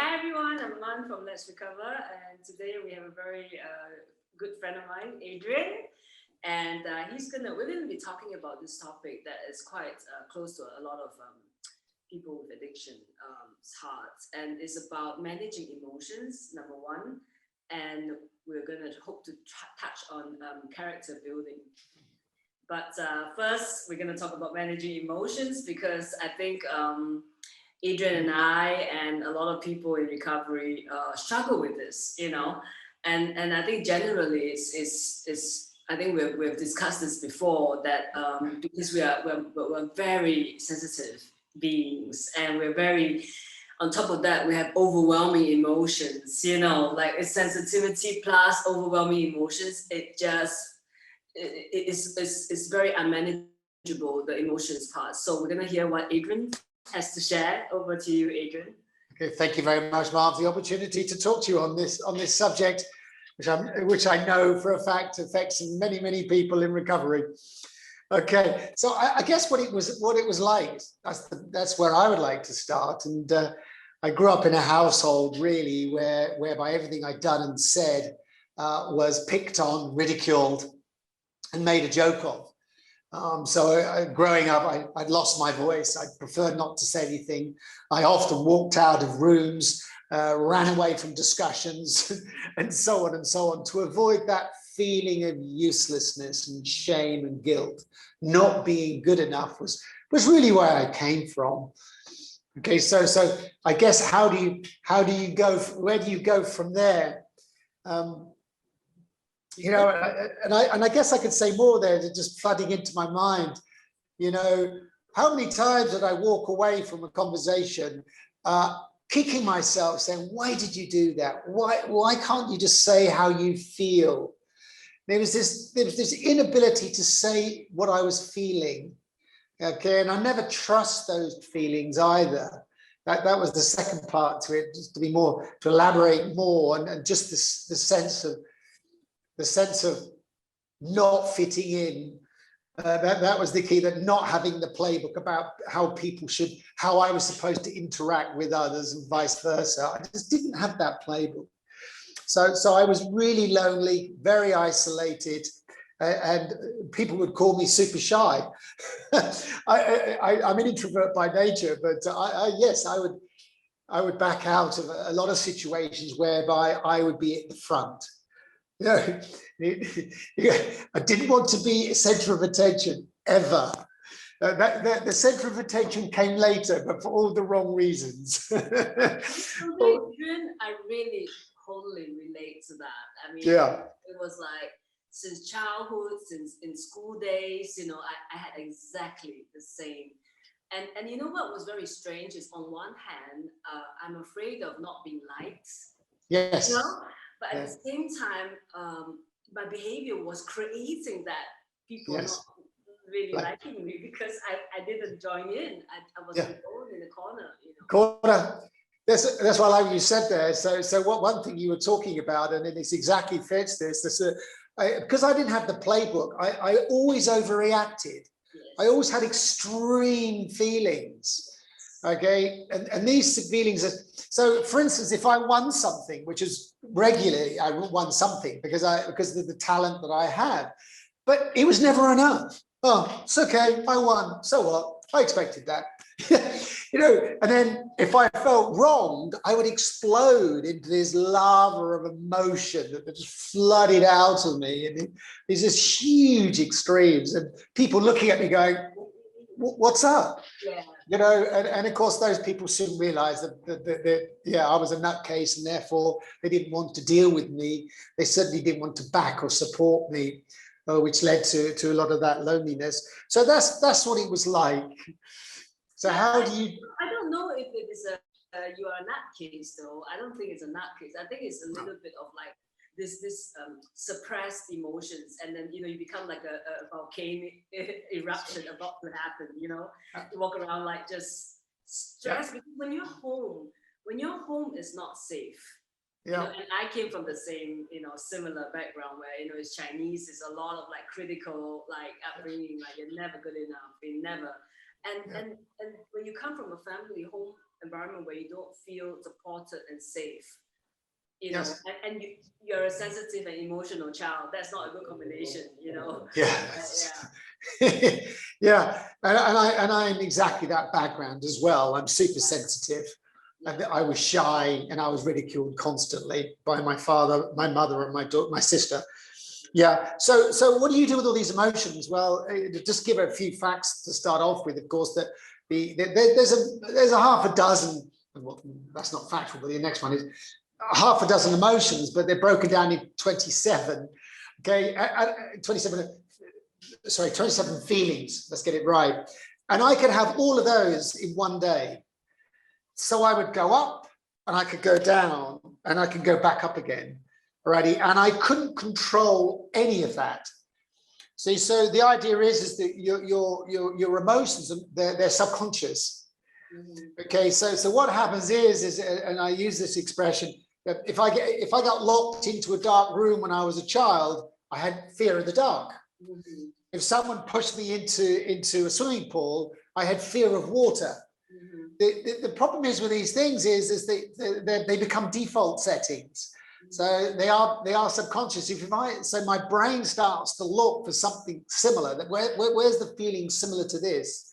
hi everyone, I'm Man from Let's Recover, and today we have a very good friend of mine, Adrian, and we're gonna be talking about this topic that is quite close to a lot of people with addiction hearts, and it's about managing emotions, number one, and we're gonna hope to touch on character building. But first, we're gonna talk about managing emotions because I think Adrian and I and a lot of people in recovery struggle with this, and I think generally it's I think we've discussed this before that because we're very sensitive beings and we're very on top of that we have overwhelming emotions, like it's sensitivity plus overwhelming emotions. It's very unmanageable, the emotions part. So we're gonna hear what Adrian has to share. Over to you, Adrian. Okay, thank you very much, Marv, for the opportunity to talk to you on this subject, which I know for a fact affects many people in recovery. Okay, so I guess what it was like. That's where I would like to start. And I grew up in a household really whereby everything I'd done and said was picked on, ridiculed, and made a joke of. Growing up, I'd lost my voice. I preferred not to say anything. I often walked out of rooms, ran away from discussions, and so on to avoid that feeling of uselessness and shame and guilt. Not being good enough was really where I came from. Okay, so I guess how do you go? Where do you go from there? And I guess I could say more there, just flooding into my mind. How many times did I walk away from a conversation, kicking myself, saying, "Why did you do that? Why can't you just say how you feel?" There was this inability to say what I was feeling. Okay, and I never trust those feelings either. That was the second part to it, just to elaborate more, and just the sense of not fitting in. That was the key, that not having the playbook about how I was supposed to interact with others and vice versa. I just didn't have that playbook. So I was really lonely, very isolated, and people would call me super shy. I'm an introvert by nature, but yes, I would back out of a lot of situations whereby I would be at the front. I didn't want to be a center of attention ever. The center of attention came later, but for all the wrong reasons. Adrian, I really totally relate to that. I mean, yeah. It was like since childhood, since in school days, I had exactly the same. And you know what was very strange is, on one hand, I'm afraid of not being liked. Yes. But at the same time, my behavior was creating that people not really liking me because I didn't join in. I was alone in the corner. That's what like you said there. So what one thing you were talking about, and it exactly fits this. Because I didn't have the playbook, I always overreacted. Yes. I always had extreme feelings. Okay, and these feelings are, so for instance, if I won something, which is regularly, I won something because of the talent that I had, but it was never enough. Oh, it's okay, I won, so what? I expected that. And then if I felt wronged, I would explode into this lava of emotion that just flooded out of me, and there's this huge extremes, and people looking at me going, "What's up?" Yeah. And of course, those people soon realized that I was a nutcase, and therefore they didn't want to deal with me. They certainly didn't want to back or support me, which led to a lot of that loneliness. So that's what it was like. So how do you? I don't know if it is you are a nutcase though. I don't think it's a nutcase. I think it's a little bit of like this suppressed emotions, and then you become like a volcanic eruption about to happen. You walk around like just stressed because when you're home is not safe. Yeah. And I came from the same similar background where it's Chinese. It's a lot of like critical like upbringing, like you're never good enough, you're never And when you come from a family home environment where you don't feel supported and safe, you know, and you're a sensitive and emotional child, that's not a good combination, you know. Yeah. Yeah, and I'm exactly that background as well. I'm super sensitive. And I was shy and I was ridiculed constantly by my father, my mother, and my sister. Yeah. So what do you do with all these emotions? Well, just give a few facts to start off with. Of course, that there's a half a dozen. Well, that's not factual, but the next one is half a dozen emotions, but they're broken down in 27. Okay, 27 feelings. Let's get it right. And I could have all of those in one day. So I would go up and I could go down and I could go back up again. Alrighty. And I couldn't control any of that. See, so the idea is that your emotions, they're subconscious. Okay, so what happens is, and I use this expression, that if I got locked into a dark room when I was a child, I had fear of the dark. If someone pushed me into a swimming pool, I had fear of water. The problem is with these things is they become default settings. So they are subconscious. So my brain starts to look for something similar. That where's the feeling similar to this?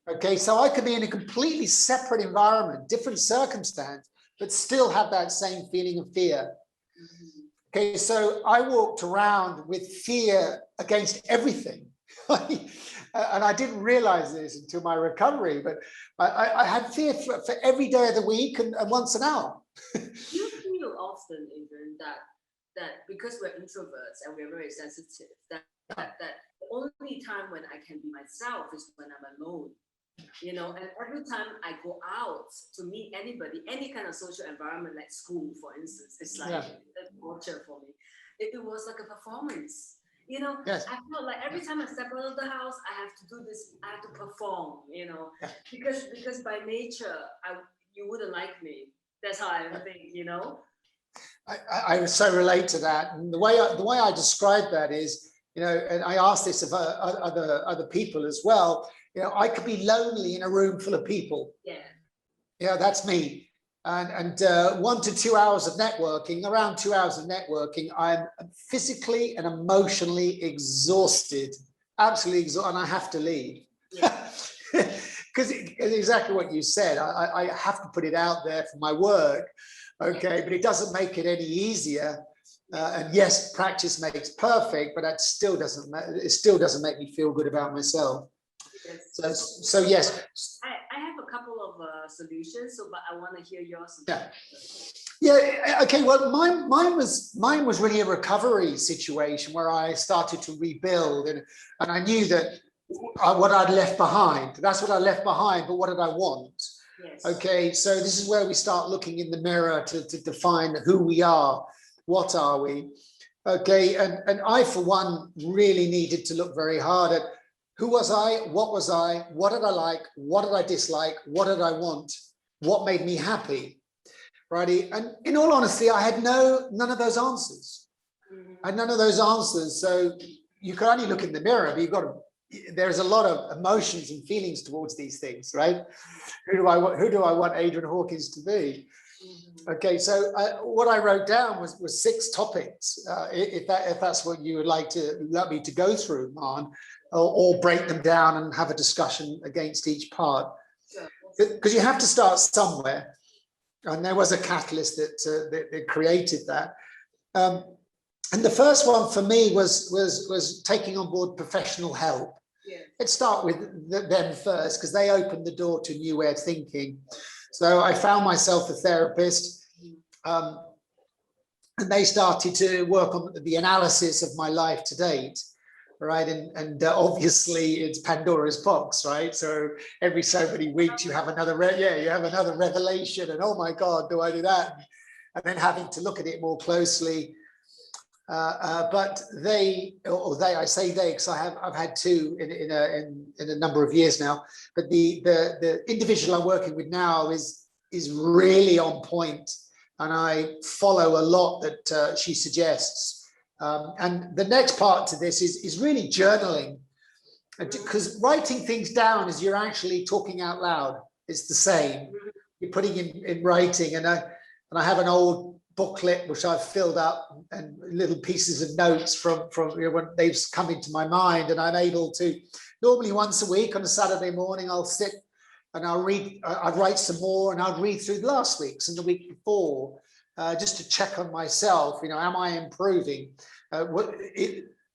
Okay, so I could be in a completely separate environment, different circumstance, but still have that same feeling of fear. Okay, so I walked around with fear against everything. And I didn't realize this until my recovery, but I had fear for every day of the week and once an hour. You feel often, Adrian, that because we're introverts and we're very sensitive, that the only time when I can be myself is when I'm alone. You know, and every time I go out to meet anybody, any kind of social environment, like school, for instance, it's like a torture for me. It was like a performance. You know, I felt like every time I step out of the house, I have to do this, I have to perform, you know, because by nature, you wouldn't like me. That's how I think, you know. I so relate to that. And the way I describe that is, you know, and I ask this of other people as well, you know, I could be lonely in a room full of people. Yeah, that's me. And 1 to 2 hours of networking, around 2 hours of networking, I'm physically and emotionally exhausted, absolutely exhausted, and I have to leave. Because exactly what you said, I have to put it out there for my work, okay, but it doesn't make it any easier. And yes, practice makes perfect, but it still doesn't make me feel good about myself. So yes. I have a couple of solutions, but I want to hear yours. Yeah. Okay. Well, mine was really a recovery situation where I started to rebuild, and I knew that what I'd left behind. That's what I left behind. But what did I want? Okay. So this is where we start looking in the mirror to define who we are. What are we? Okay. And I, for one, really needed to look very hard at who was I? What did I like? What did I dislike? What did I want? What made me happy? Righty. And in all honesty, I had none of those answers. I had none of those answers. So you can only look in the mirror, but there's a lot of emotions and feelings towards these things, right? Who do I want Adrian Hawkins to be? Okay, so what I wrote down was 6 topics. If that's what you would like me to go through, Man. Or break them down and have a discussion against each part, because you have to start somewhere, and there was a catalyst that created that. And the first one for me was taking on board professional help. Let's start with them first, because they opened the door to a new way of thinking. So I found myself a therapist, and they started to work on the analysis of my life to date. Right, and obviously it's Pandora's box, right? So every so many weeks you have another revelation, and oh my God, do I do that? And then having to look at it more closely. But I say they because I've had 2 in a number of years now. But the individual I'm working with now is really on point, and I follow a lot that she suggests. And the next part to this is really journaling. because writing things down is you're actually talking out loud. It's the same. You're putting in writing, and I have an old booklet which I've filled up and little pieces of notes from when they've come into my mind, and I'm able to normally once a week on a Saturday morning I'll sit and I'll read. I'd write some more, and I'll read through last week's and the week before, just to check on myself. Am I improving?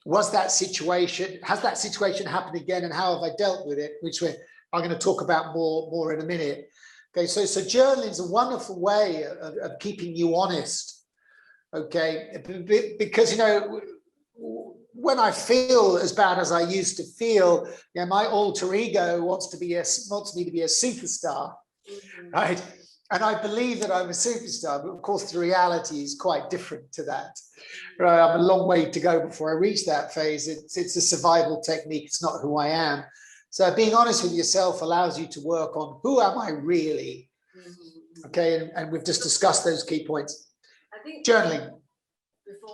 Was that situation? Has that situation happened again, and how have I dealt with it? Which I'm going to talk about more in a minute. Okay, so journaling is a wonderful way of keeping you honest. Okay, because when I feel as bad as I used to feel, my alter ego wants me to be a superstar, right? And I believe that I'm a superstar, but of course the reality is quite different to that. Right, I'm a long way to go before I reach that phase. It's a survival technique. It's not who I am. So being honest with yourself allows you to work on who am I really? Okay, and we've just discussed those key points. I think journaling.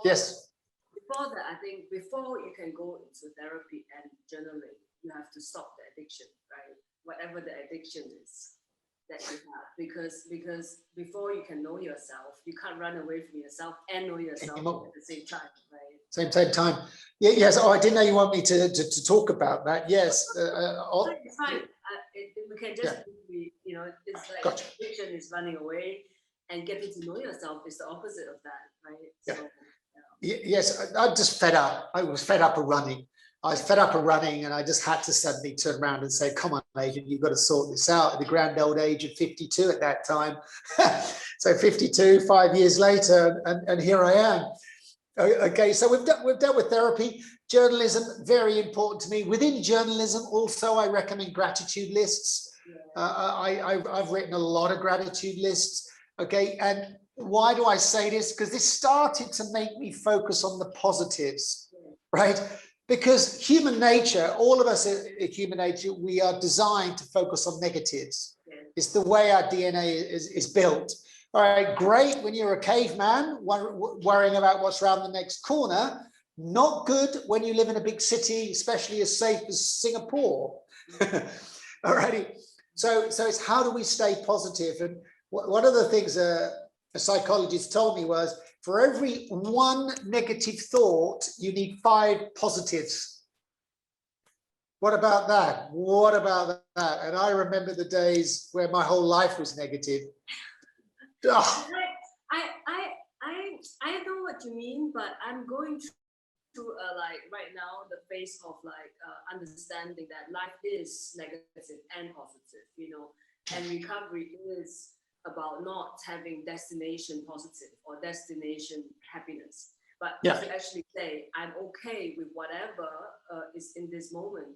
Yes. Before that, I think before you can go into therapy and journaling, you have to stop the addiction, right? Whatever the addiction is that you have, because before you can know yourself, you can't run away from yourself and know yourself at the same time, right? Same time. Yeah, yes. Oh, I didn't know you want me to talk about that. Yes. It's fine. We can just, it's like gotcha. Addiction is running away, and getting to know yourself is the opposite of that, right? Yeah. So, yes, I'm just fed up. I was fed up of running. And I just had to suddenly turn around and say, come on, Adrian, you've got to sort this out at the grand old age of 52 at that time. So 52, 5 years later, and here I am. Okay, so we've dealt with therapy. Journalism, very important to me. Within journalism, also, I recommend gratitude lists. I've written a lot of gratitude lists. Okay, and why do I say this? Because this started to make me focus on the positives, right? Because human nature, all of us are human nature, we are designed to focus on negatives. It's the way our DNA is built. All right, great when you're a caveman, worrying about what's around the next corner. Not good when you live in a big city, especially as safe as Singapore. All righty. So it's how do we stay positive? And one of the things a psychologist told me was, for every one negative thought, you need 5 positives. What about that? What about that? And I remember the days where my whole life was negative. Oh. I know what you mean, but I'm going through right now the phase of understanding that life is negative and positive, and recovery is about not having destination positive or destination happiness, but to actually say I'm okay with whatever is in this moment,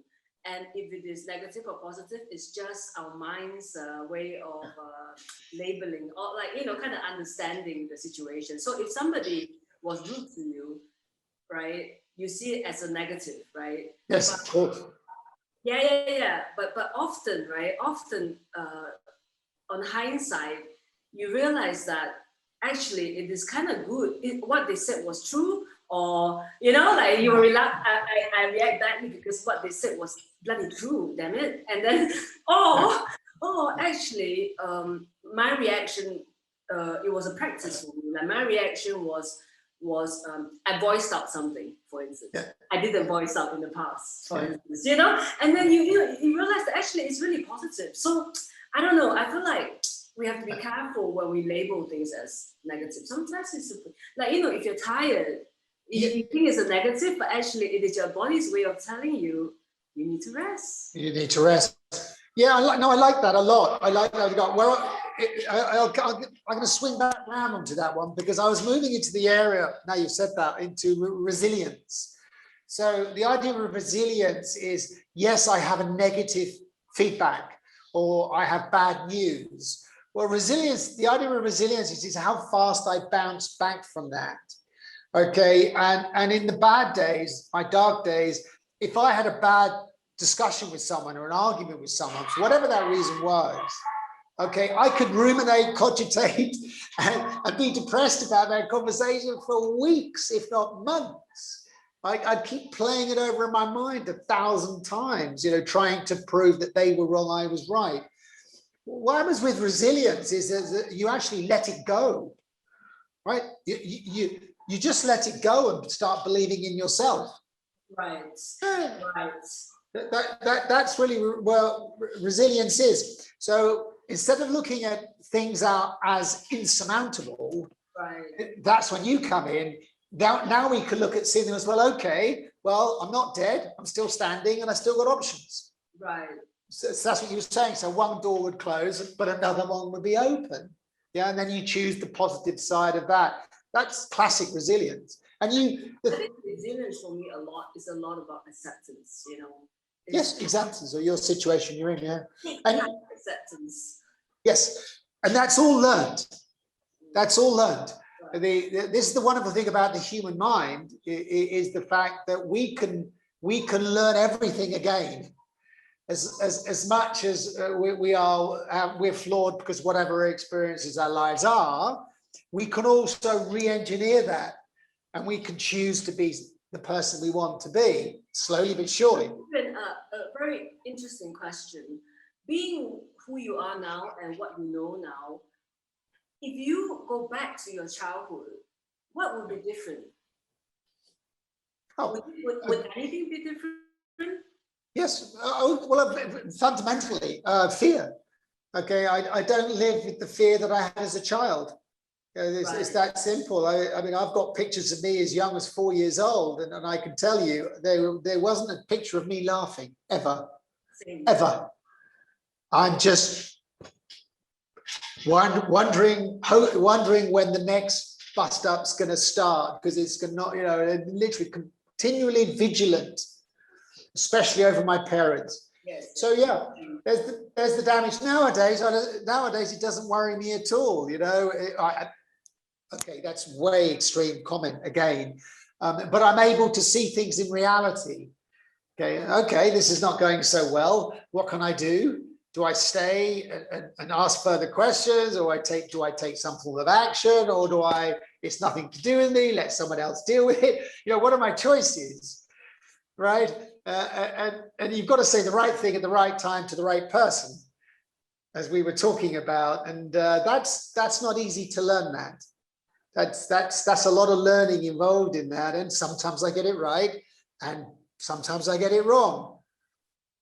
and if it is negative or positive, it's just our mind's way of labeling or kind of understanding the situation. So if somebody was rude to you, right, you see it as a negative, right? Yes, of course. Yeah. But often, right? On hindsight, you realize that actually it is kind of good. What they said was true, or you react. I react badly because what they said was bloody true. Damn it! And then actually, my reaction, it was a practice for me. Like my reaction was I voiced out something, for instance. I didn't voice out in the past, for instance, and then you realize that actually it's really positive. So I don't know, I feel like we have to be careful when we label things as negative. Sometimes it's like, if you're tired, you think it's a negative, but actually it is your body's way of telling you need to rest. You need to rest. Yeah, I like that a lot. I like that a lot. Well, I'm going to swing back around onto that one, because I was moving into the area, now you've said that, into resilience. So the idea of resilience is, yes, I have a negative feedback or I have bad news. Well, resilience, the idea of resilience is how fast I bounce back from that. Okay, and in the bad days, my dark days, if I had a bad discussion with someone or an argument with someone, for whatever that reason was, okay, I could ruminate, cogitate, and be depressed about that conversation for weeks, if not months. I'd keep playing it over in my mind 1,000 times, trying to prove that they were wrong, I was right. What happens with resilience is that you actually let it go, right? You just let it go and start believing in yourself. Right. That's really where resilience is. So instead of looking at things out as insurmountable, that's when you come in. Now we can look at seeing them as, well, okay, well, I'm not dead, I'm still standing, and I still got options. Right. So that's what you were saying. So one door would close, but another one would be open. Yeah, and then you choose the positive side of that. That's classic resilience. And I think resilience for me is a lot about acceptance, Yes, exactly. So your situation you're in, yeah. And acceptance. Yes, and that's all learned. That's all learned. This is the wonderful thing about the human mind is the fact that we can learn everything again, as much as we're flawed because whatever experiences our lives are, we can also re-engineer that, and we can choose to be the person we want to be, slowly but surely. A very interesting question. Being who you are now and what you know now, if you go back to your childhood, what would be different? Would anything be different? Yes. Well, fundamentally, fear. Okay, I don't live with the fear that I had as a child. It's that simple. I mean, I've got pictures of me as young as 4 years old, and I can tell you there wasn't a picture of me laughing ever. Same. Ever. I'm just wondering when the next bus stop's going to start, because it's going to, literally continually vigilant, especially over my parents. Yes. So yeah, there's the damage nowadays. Nowadays it doesn't worry me at all. Okay, that's way extreme comment again, but I'm able to see things in reality. Okay, this is not going so well. What can I do? Do I stay and ask further questions, or do I take some form of action, or it's nothing to do with me, let someone else deal with it? What are my choices, right? And you've got to say the right thing at the right time to the right person, as we were talking about, and that's not easy to learn. That's a lot of learning involved in that, and sometimes I get it right, and sometimes I get it wrong.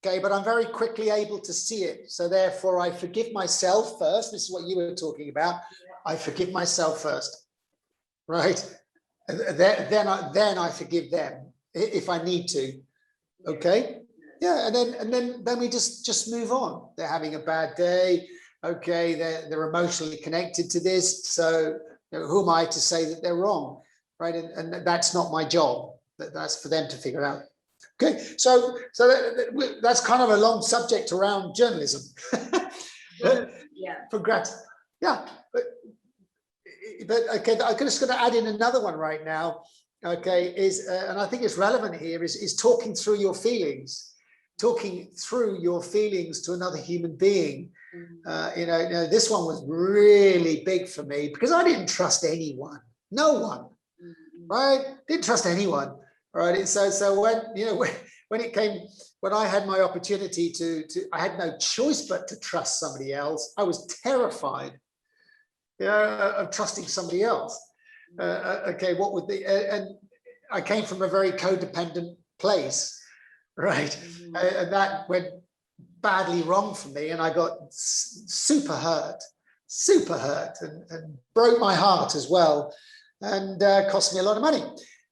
Okay, but I'm very quickly able to see it. So therefore, I forgive myself first. This is what you were talking about. I forgive myself first, right? Then I forgive them if I need to. Okay, yeah, and then we just move on. They're having a bad day. Okay, they're emotionally connected to this. So who am I to say that they're wrong, right? And that's not my job. That's for them to figure out. Okay, so that's kind of a long subject around journalism. Yeah. Yeah, but okay, I'm just going to add in another one right now. Okay, and I think it's relevant here is talking through your feelings, to another human being. This one was really big for me because I didn't trust anyone, no one, right? Didn't trust anyone. Right. So when I had my opportunity I had no choice but to trust somebody else. I was terrified, of trusting somebody else. Okay, what would and I came from a very codependent place, right? And that went badly wrong for me, and I got super hurt, and broke my heart as well, and cost me a lot of money.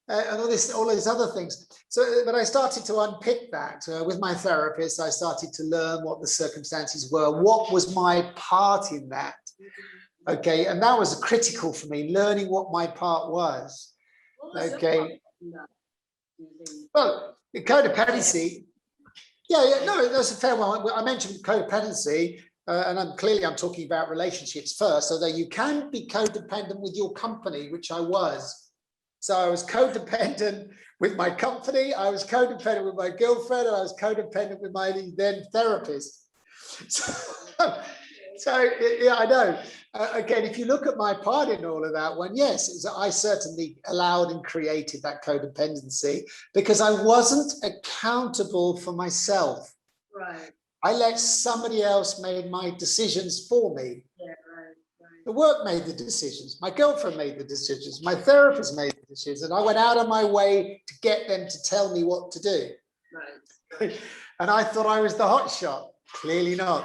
And all these other things. So, but I started to unpick that with my therapist. I started to learn what the circumstances were. What was my part in that? Okay, and that was critical for me, learning what my part was. Okay. Well, the codependency. Yeah, no, that's a fair one. I mentioned codependency, and I'm talking about relationships first. Although you can be codependent with your company, which I was. So I was codependent with my company, I was codependent with my girlfriend, and I was codependent with my then therapist. So yeah, I know. again, if you look at my part in all of that one, yes, I certainly allowed and created that codependency because I wasn't accountable for myself. Right. I let somebody else make my decisions for me. Yeah, right. The work made the decisions. My girlfriend made the decisions. My therapist made the decisions. And I went out of my way to get them to tell me what to do. Right. And I thought I was the hot shot. Clearly not.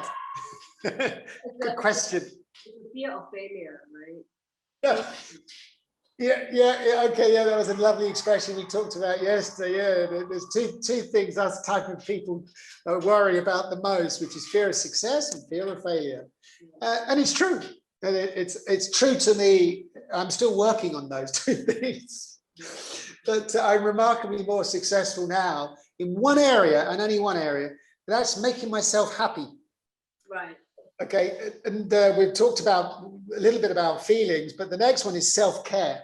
Good question. It's a fear of failure, right? Yeah. Okay, yeah, that was a lovely expression we talked about yesterday. Yeah, there's two things us type of people worry about the most, which is fear of success and fear of failure. And it's true. And it's true to me. I'm still working on those two things. But I'm remarkably more successful now in one area and only one area. That's making myself happy. Right. Okay, and we've talked about a little bit about feelings, but the next one is self-care.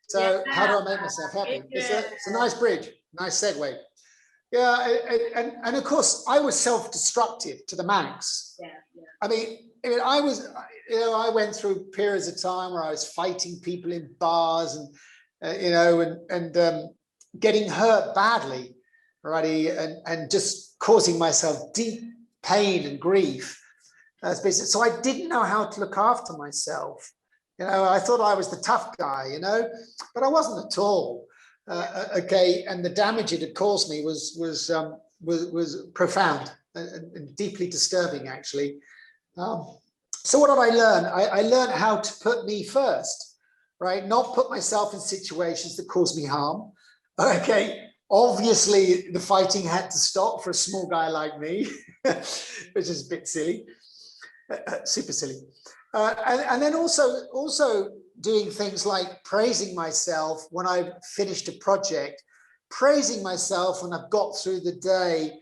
So how do I make myself happy? It's a nice bridge, nice segue. Yeah, and of course, I was self-destructive to the max. Yeah. I mean, I was, I went through periods of time where I was fighting people in bars and getting hurt badly, already, and just causing myself deep pain and grief. So I didn't know how to look after myself. I thought I was the tough guy, but I wasn't at all. Okay, and the damage it had caused me was profound and deeply disturbing, actually. So what did I learn? I learned how to put me first, right? Not put myself in situations that cause me harm. Okay, obviously the fighting had to stop for a small guy like me, which is a bit silly. Super silly. And then also doing things like praising myself when I've finished a project, praising myself when I've got through the day,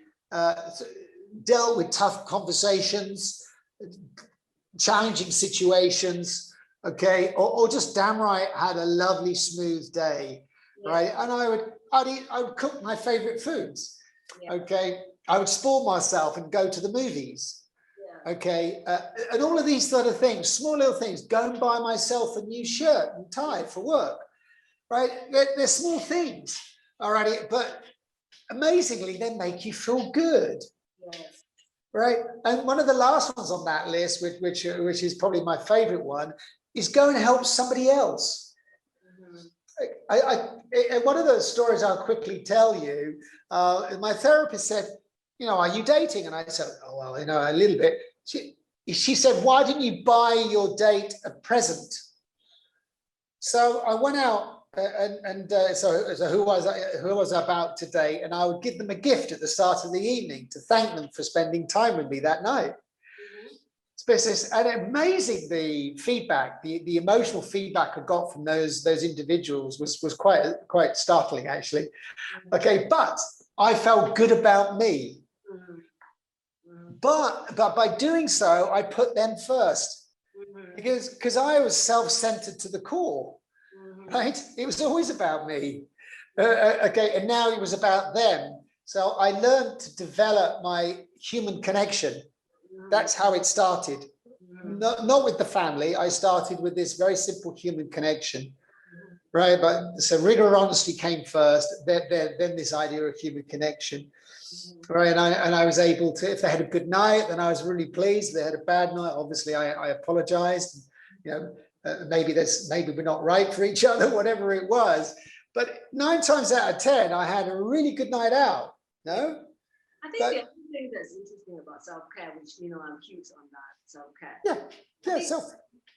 dealt with tough conversations, challenging situations, okay, or just damn right had a lovely smooth day, right? And I would cook my favorite foods, okay. I would spoil myself and go to the movies. Okay, and all of these sort of things, small little things, go and buy myself a new shirt and tie for work, right? They're small things, all right, but amazingly, they make you feel good, right? And one of the last ones on that list, which is probably my favorite one, is go and help somebody else. One of those stories I'll quickly tell you, my therapist said, are you dating? And I said, oh, well, a little bit. She said, why didn't you buy your date a present? So I went out so who was I about to date? And I would give them a gift at the start of the evening to thank them for spending time with me that night. And amazing, the feedback, the emotional feedback I got from those individuals was quite startling, actually. Okay, but I felt good about me. But by doing so, I put them first, because I was self-centered to the core, right? It was always about me. Okay, and now it was about them. So I learned to develop my human connection. That's how it started. Not with the family. I started with this very simple human connection, right? But so rigor and honesty came first. Then this idea of human connection. Right, and I was able to, if they had a good night, then I was really pleased. If they had a bad night, obviously I apologized. Maybe we're not right for each other, whatever it was. But 9 times out of 10, I had a really good night out. No, I think the other thing that's interesting about self-care, which I'm huge on that self-care.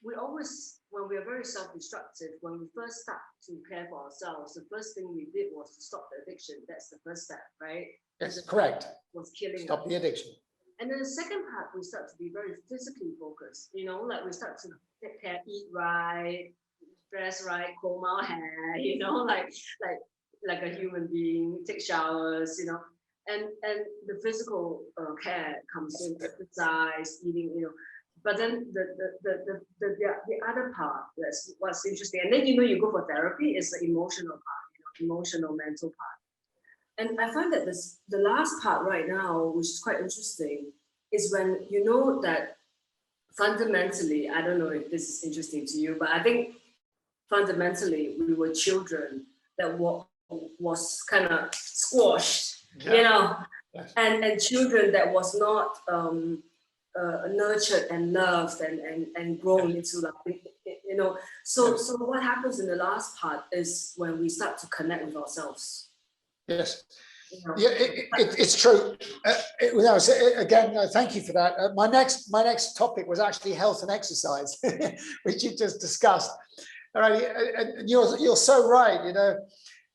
We always, when we are very self-destructive, when we first start to care for ourselves, the first thing we did was to stop the addiction. That's the first step, right? Yes, correct. Was killing Stop the addiction. And then the second part, we start to be very physically focused. Like we start to take care, eat right, dress right, comb our hair. Like a human being, take showers. And the physical care comes in, exercise, eating. But then the other part, that's what's interesting. And then you go for therapy, is the emotional part, emotional, mental part. And I find that the last part right now, which is quite interesting, is when that fundamentally, I don't know if this is interesting to you, but I think fundamentally we were children that was kind of squashed, you know, Yes. and children that was not nurtured and loved and grown into, like, you know. So what happens in the last part is when we start to connect with ourselves. Yes. You know? Yeah, it's true. Again, thank you for that. My next topic was actually health and exercise, which you just discussed. All right, and you're so right. You know,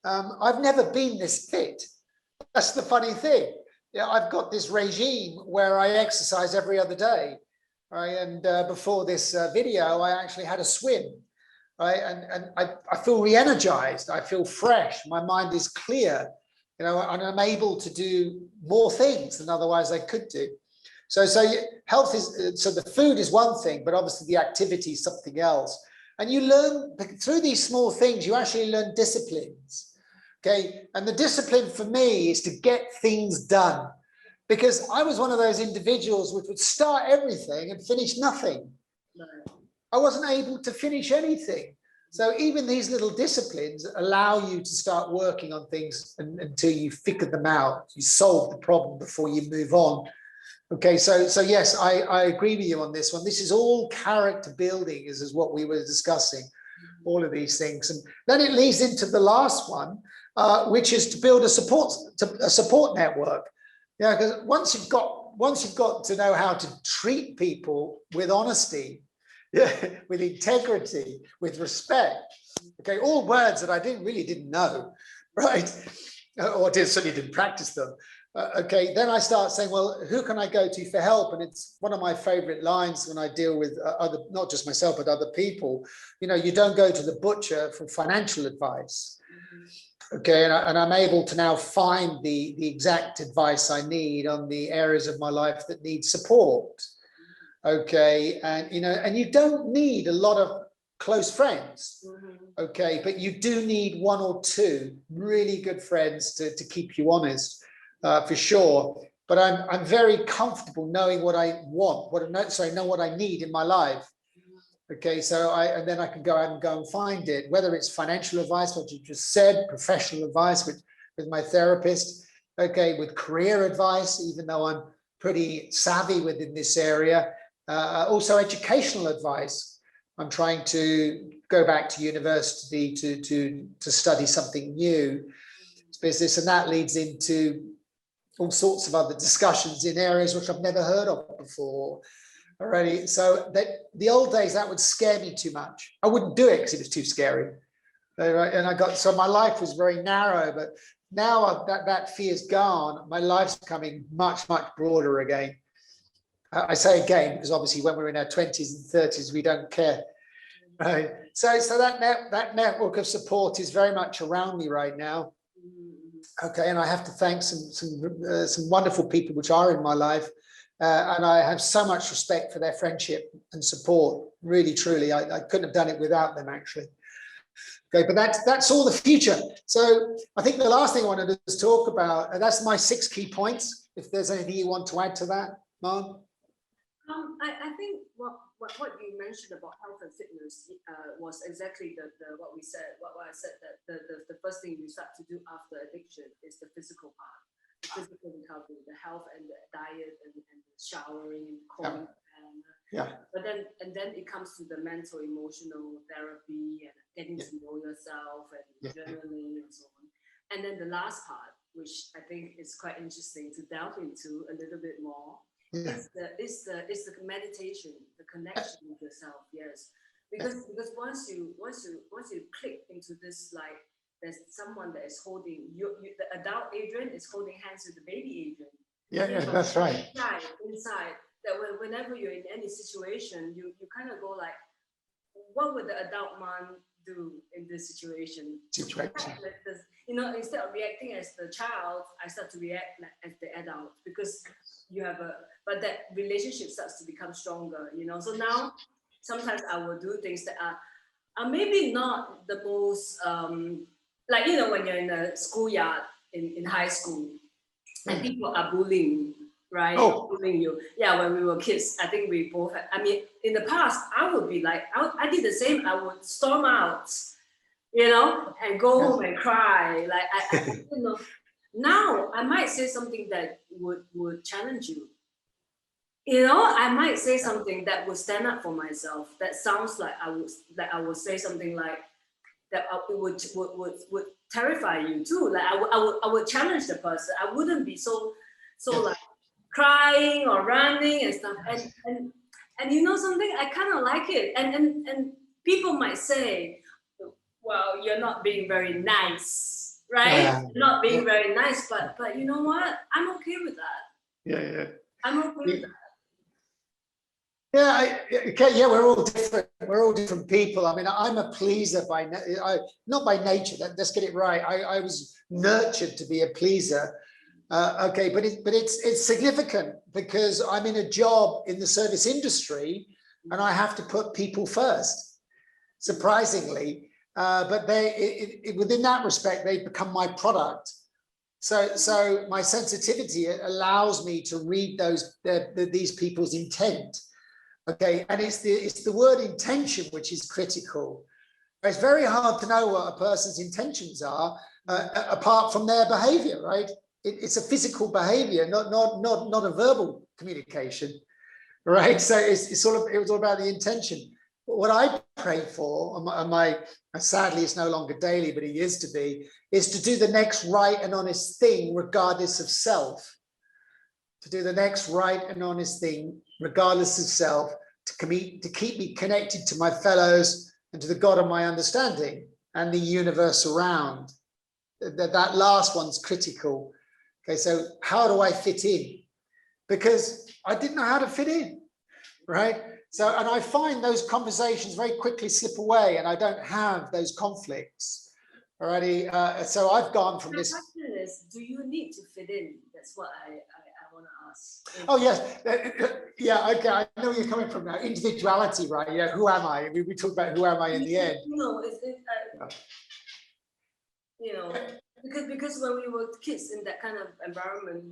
I've never been this fit. That's the funny thing. Yeah, I've got this regime where I exercise every other day. Right, and before this video, I actually had a swim. Right, and I feel re-energized. I feel fresh. My mind is clear. You know, and I'm able to do more things than otherwise I could do. So health is, so the food is one thing, but obviously the activity is something else. And you learn through these small things, you actually learn disciplines. Okay. And the discipline for me is to get things done, because I was one of those individuals which would start everything and finish nothing. I wasn't able to finish anything. So even these little disciplines allow you to start working on things until you figure them out. You solve the problem before you move on. Okay, so yes, I agree with you on this one. This is all character building, is what we were discussing, all of these things. And then it leads into the last one, which is to build a support network. Yeah, because once you've got to know how to treat people with honesty, yeah, with integrity, with respect. Okay, all words that I really didn't know, right? Or certainly didn't practice them. Okay, then I start saying, well, who can I go to for help? And it's one of my favorite lines when I deal with other, not just myself, but other people. You know, you don't go to the butcher for financial advice. Okay, and I'm able to now find the exact advice I need on the areas of my life that need support. Okay, and you know, and you don't need a lot of close friends. Okay, but you do need one or two really good friends to keep you honest, for sure. But I'm very comfortable knowing what I want, know what I need in my life. Okay, so and then I can go out and go and find it, whether it's financial advice, what you just said, professional advice with my therapist. Okay, with career advice, even though I'm pretty savvy within this area. Also educational advice. I'm trying to go back to university to study something new. It's business, and that leads into all sorts of other discussions in areas which I've never heard of before already. So that the old days, that would scare me too much. I wouldn't do it because it was too scary. And so my life was very narrow, but now that fear's gone. My life's becoming much broader again. I say again, because obviously when we're in our 20s and 30s, we don't care. Right. So that network of support is very much around me right now. Okay, and I have to thank some wonderful people which are in my life, and I have so much respect for their friendship and support. Really, truly, I couldn't have done it without them, actually. Okay, but that's all the future. So I think the last thing I wanted to talk about, and that's my 6 key points. If there's anything you want to add to that, Mom. I think what you mentioned about health and fitness was exactly what we said. What I said, that the first thing you start to do after addiction is the physical part, the physical recovery, the health and the diet and the showering, combing. But then it comes to the mental, emotional therapy and getting to know yourself and journaling and so on. And then the last part, which I think is quite interesting to delve into a little bit more. It's the meditation, the connection with yourself. Yes, because once you click into this, like there's someone that is holding you, the adult Adrian is holding hands with the baby Adrian. Yeah, that's right. Inside that whenever you're in any situation, you kind of go like, what would the adult man do in this situation? You know, instead of reacting as the child, I start to react as the adult, because you have but that relationship starts to become stronger, you know. So now sometimes I will do things that are maybe not the most like, you know, when you're in a schoolyard in high school and people are bullying right? Oh. Including you. Yeah, when we were kids, I think we both had, I mean, in the past, I would be like, I did the same. I would storm out, and go home and cry. Like, now I might say something that would challenge you. I might say something that would stand up for myself. That sounds like I would say something like that would terrify you too. Like I would challenge the person. I wouldn't be so like crying or running and stuff. And you know something, I kind of like it. And people might say, well, you're not being very nice, right? Yeah. Not being very nice, but you know what? I'm okay with that. Yeah. I'm okay with that. Yeah, okay, yeah, we're all different. We're all different people. I mean, I'm a pleaser not by nature. Let's get it right. I was nurtured to be a pleaser. Okay, but it's significant because I'm in a job in the service industry, and I have to put people first. Surprisingly, but within that respect, they've become my product. So my sensitivity allows me to read these people's intent. Okay, and it's the word intention which is critical. It's very hard to know what a person's intentions are apart from their behavior, right? It's a physical behavior, not a verbal communication, right? So it was all about the intention. But what I pray for, sadly it's no longer daily, but it used to be, is to do the next right and honest thing regardless of self. To do the next right and honest thing regardless of self, to keep me connected to my fellows and to the God of my understanding and the universe around. That last one's critical. Okay, so how do I fit in? Because I didn't know how to fit in, right? So, and I find those conversations very quickly slip away, and I don't have those conflicts already. So I've gone from this. My question is, do you need to fit in? That's what I want to ask. Oh yes, yeah. Okay, I know where you're coming from now. Individuality, right? Yeah. Who am I? We talk about who am I in the end. Because when we were kids in that kind of environment,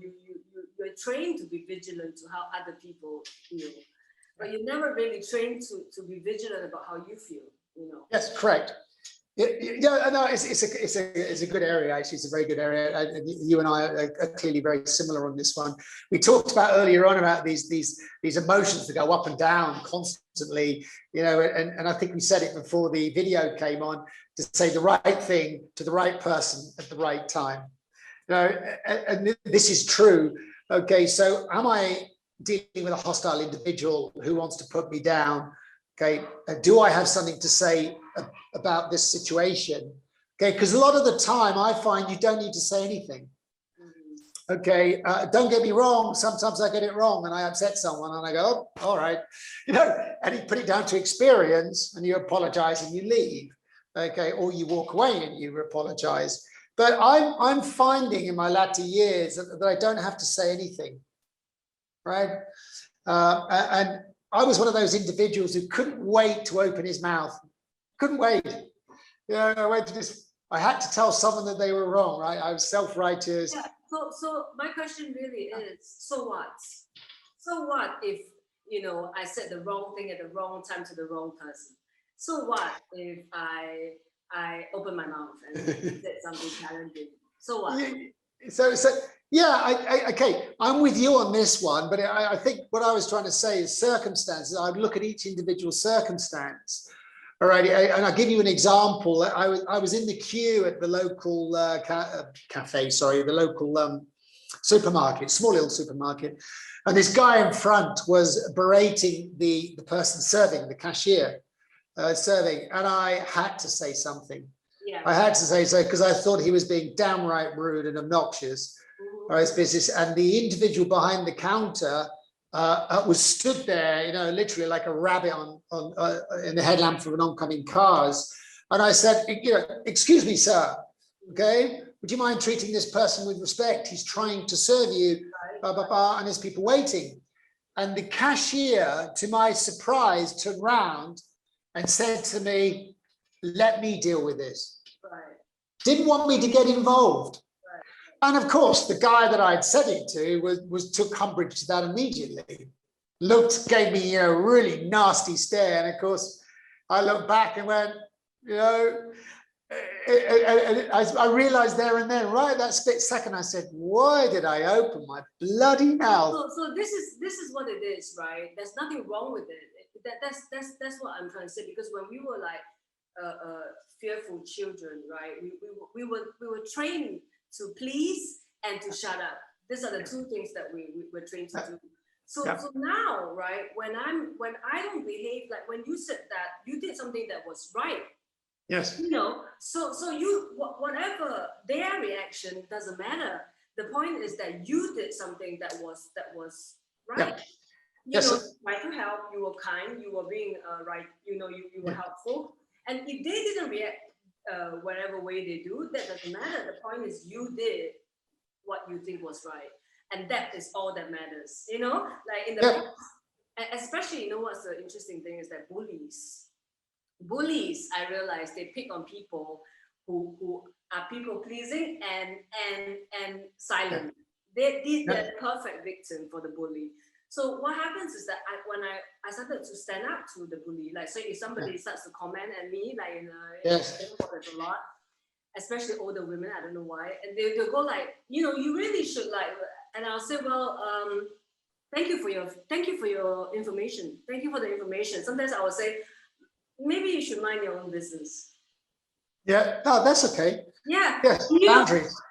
you're trained to be vigilant to how other people feel, but you never really trained to be vigilant about how you feel. Yes, correct. Yeah, no, it's a good area. Actually, it's a very good area. You and I are clearly very similar on this one. We talked about earlier on about these emotions that go up and down constantly, and I think we said it before the video came on, to say the right thing to the right person at the right time. And this is true. Okay, so am I dealing with a hostile individual who wants to put me down? Okay, do I have something to say about this situation? Okay, because a lot of the time I find you don't need to say anything. Okay, don't get me wrong, sometimes I get it wrong and I upset someone and I go, oh, all right, and you put it down to experience and you apologize and you leave. Okay, or you walk away and you apologize. But I'm finding in my latter years that I don't have to say anything, right? And I was one of those individuals who couldn't wait to open his mouth. Couldn't wait. I had to tell someone that they were wrong, right? I was self-righteous. Yeah. So my question really is, so what? So what if, I said the wrong thing at the wrong time to the wrong person? So what if I open my mouth and said something challenging? So what? Yeah, okay, I'm with you on this one, but I think what I was trying to say is circumstances. I would look at each individual circumstance. All right, and I'll give you an example. I was in the queue at the local the local supermarket, small little supermarket, and this guy in front was berating the person serving, the cashier serving, and I had to say something. Yeah. I had to say so because I thought he was being downright rude and obnoxious. His business, and the individual behind the counter was stood there, literally like a rabbit in the headlamp of an oncoming cars. And I said, excuse me, sir, okay, would you mind treating this person with respect? He's trying to serve you, and there's people waiting. And the cashier, to my surprise, turned round and said to me, let me deal with this. Right. Didn't want me to get involved. And of course, the guy that I'd said it to was took umbrage to that immediately. Gave me, really nasty stare. And of course, I looked back and went, I realized there and then, right that split second, I said, why did I open my bloody mouth? So this is what it is, right? There's nothing wrong with it. That's what I'm trying to say, because when we were like fearful children, right? We were trained to please and to shut up. These are the two things that we were trained to do. So now, right, when I don't behave like when you said that you did something that was right. Yes. So you whatever their reaction doesn't matter. The point is that you did something that was right. Yeah. Try to help. You were kind. You were being right. You were helpful. And if they didn't react whatever way they do, that doesn't matter. The point is you did what you think was right, and that is all that matters. Like in the past, especially, what's the interesting thing is that bullies, I realize they pick on people who are people pleasing and silent. They're the perfect victim for the bully. So what happens is that when I started to stand up to the bully, like say if somebody starts to comment at me, like there's a lot, especially older women, I don't know why, and they'll go like, you really should like, and I'll say, well, thank you for your information. Thank you for the information. Sometimes I will say, maybe you should mind your own business. Yeah, no, that's okay. Yeah. Yes,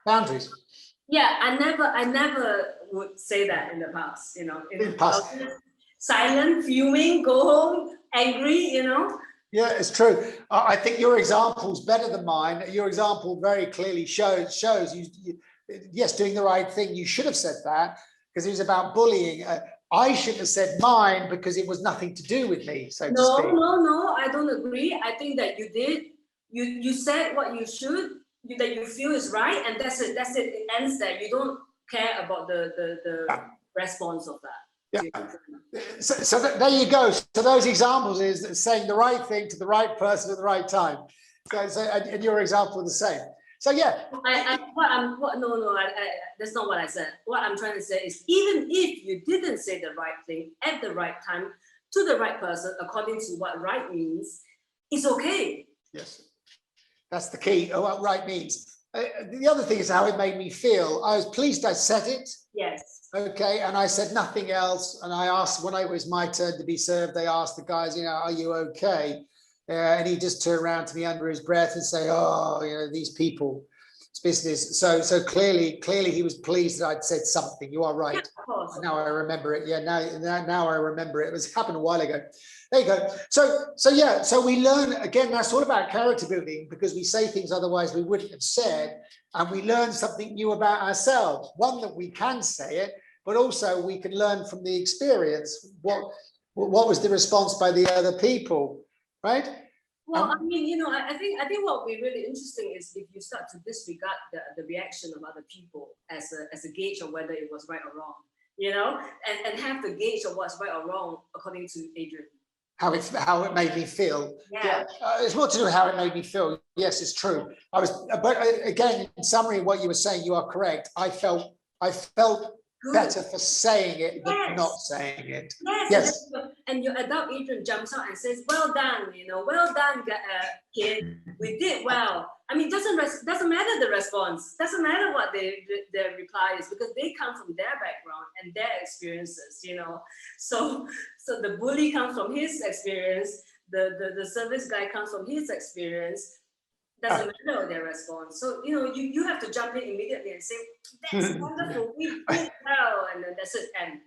boundaries. Yeah, I never would say that in the past, in the past. Silent, fuming, go home, angry, Yeah, it's true. I think your example's better than mine. Your example very clearly shows you, yes, doing the right thing. You should have said that because it was about bullying. I shouldn't have said mine because it was nothing to do with me, so to speak. No, I don't agree. I think that you did. You said what you should, that you feel is right, and that's it. It ends there. You don't care about the response of that. Yeah. So there you go. So those examples is saying the right thing to the right person at the right time. So and your example is the same. So yeah. That's not what I said. What I'm trying to say is, even if you didn't say the right thing at the right time to the right person, according to what right means, it's okay. Yes, that's the key. What right means. The other thing is how it made me feel. I was pleased I said it. Yes. Okay, and I said nothing else. And I asked, when it was my turn to be served, they asked the guys, are you okay? And he just turned around to me under his breath and say, oh, these people, it's business. So clearly he was pleased that I'd said something. You are right. Yeah, of course. Now I remember it. Yeah, now I remember it. It happened a while ago. There you go. So we learn, again, that's all about character building, because we say things otherwise we wouldn't have said, and we learn something new about ourselves. One, that we can say it, but also we can learn from the experience. What was the response by the other people, right? Well, I mean, I think what would be really interesting is if you start to disregard the reaction of other people as a gauge of whether it was right or wrong, and have the gauge of what's right or wrong according to Adrian. How it made me feel. Yeah. It's more to do with how it made me feel. Yes, it's true. But again, in summary, what you were saying, you are correct. I felt good. Better for saying it than not saying it. Yes. And your adult Adrian jumps out and says, "Well done, well done, kid. We did well." I mean, doesn't matter the response. Doesn't matter what the reply is, because they come from their background and their experiences. So the bully comes from his experience. The service guy comes from his experience. Doesn't matter their response. So you have to jump in immediately and say, "That's wonderful. We did well," and then that's it. And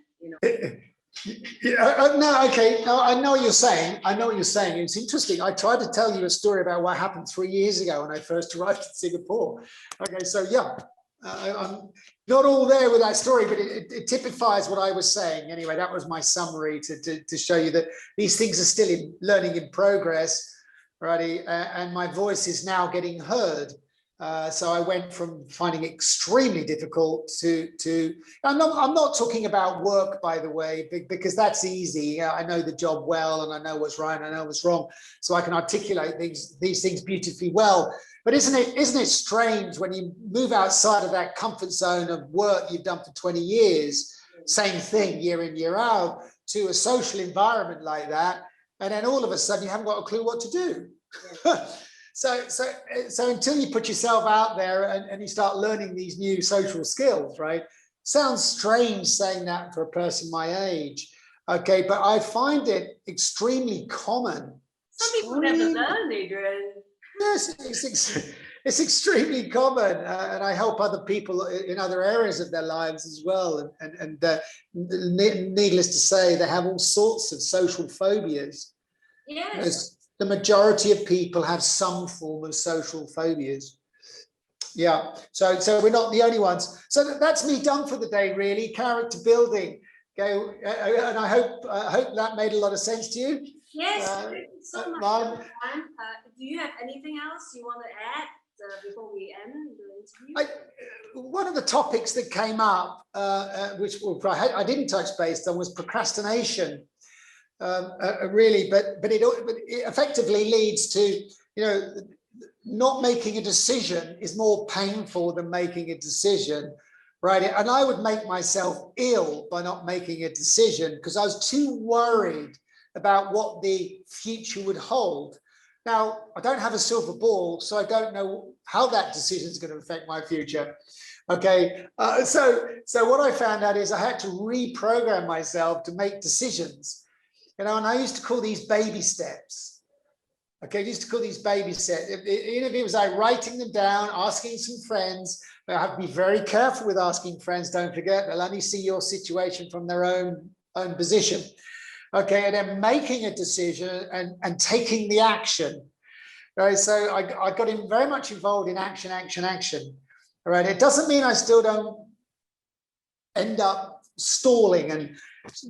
No, okay. No, I know what you're saying. It's interesting. I tried to tell you a story about what happened 3 years ago when I first arrived in Singapore. Okay, so yeah, I'm not all there with that story, but it typifies what I was saying. Anyway, that was my summary to show you that these things are still learning in progress. Righty, and my voice is now getting heard. So I went from finding it extremely difficult to I'm not talking about work, by the way, because that's easy. I know the job well, and I know what's right, and I know what's wrong, so I can articulate these things beautifully well. But isn't it strange when you move outside of that comfort zone of work you've done for 20 years, same thing year in, year out, to a social environment like that, and then all of a sudden you haven't got a clue what to do. So until you put yourself out there and you start learning these new social skills, right? Sounds strange saying that for a person my age, okay, but I find it extremely common. Some people never learn, Adrian. Yes, it's extremely common, and I help other people in other areas of their lives as well. And needless to say, they have all sorts of social phobias. Yes. The majority of people have some form of social phobias. Yeah, so we're not the only ones. So that's me done for the day, really. Character building. Okay, and I hope that made a lot of sense to you. Yes, thank you so much. Do you have anything else you want to add before we end the interview? One of the topics that came up, which I didn't touch base on, was procrastination. Really, but it effectively leads to, not making a decision is more painful than making a decision, right? And I would make myself ill by not making a decision because I was too worried about what the future would hold. Now, I don't have a silver ball, so I don't know how that decision is going to affect my future. Okay, so what I found out is I had to reprogram myself to make decisions. And I used to call these baby steps. Okay, I used to call these baby steps. Even if it was like writing them down, asking some friends. I have to be very careful with asking friends. Don't forget, they'll only see your situation from their own position. Okay, and then making a decision and taking the action. Right, so I got very much involved in action. All right, it doesn't mean I still don't end up stalling and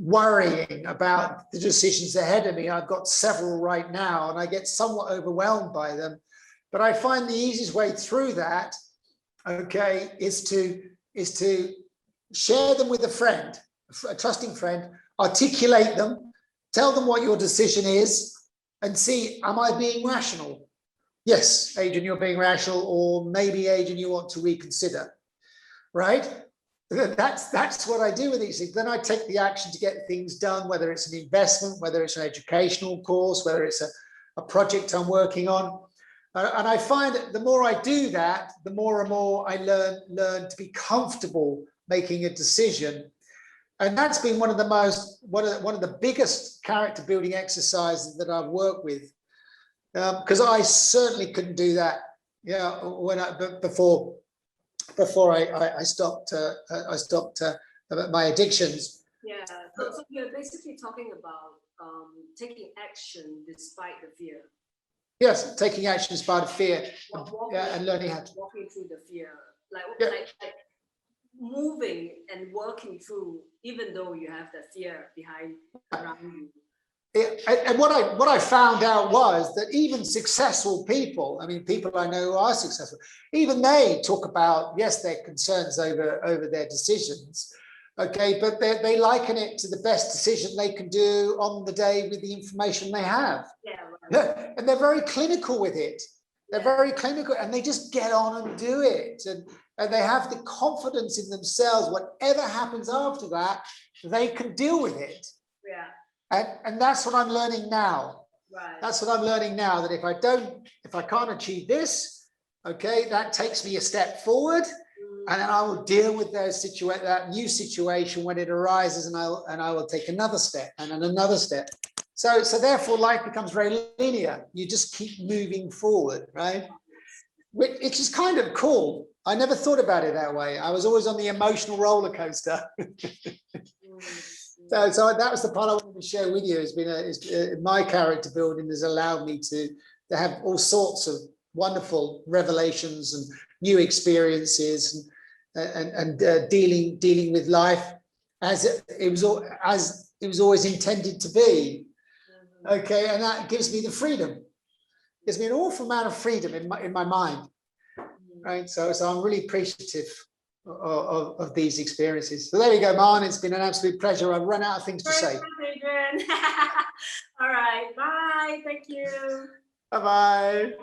worrying about the decisions ahead of me. I've got several right now and I get somewhat overwhelmed by them, but I find the easiest way through that, okay, is to share them with a friend, a trusting friend, articulate them, tell them what your decision is and see, am I being rational? Yes, Adrian, you're being rational, or maybe, Adrian, you want to reconsider, right? That's what I do with these things. Then I take the action to get things done, whether it's an investment, whether it's an educational course, whether it's a project I'm working on. And I find that the more I do that, the more and more I learn to be comfortable making a decision. And that's been one of the biggest character building exercises that I've worked with. Because I certainly couldn't do that, before I stopped my addictions. Yeah, so you're basically talking about taking action despite the fear. Yes, taking action despite of fear, and learning how to walking through the fear, like moving and working through, even though you have the fear around you. And what I found out was that even successful people, I mean, people I know who are successful, even they talk about, yes, their concerns over their decisions, okay, but they liken it to the best decision they can do on the day with the information they have. Yeah, right. And they're very clinical with it. They're very clinical, and they just get on and do it. And they have the confidence in themselves, whatever happens after that, they can deal with it. Yeah. And that's what I'm learning now. Right. That's what I'm learning now, that if I can't achieve this, okay, that takes me a step forward, and then I will deal with that new situation when it arises, and I will take another step and then another step. So therefore life becomes very linear. You just keep moving forward, right? Which is kind of cool. I never thought about it that way. I was always on the emotional roller coaster. So that was the part I wanted to share with you. My character building has allowed me to have all sorts of wonderful revelations and new experiences, and dealing with life as it was always intended to be. Okay, and that gives me the freedom. Gives me an awful amount of freedom in my mind. right? So I'm really appreciative of these experiences. So there you go, Marn. It's been an absolute pleasure. I've run out of things to say. Adrian. All right. Bye. Thank you. Bye-bye.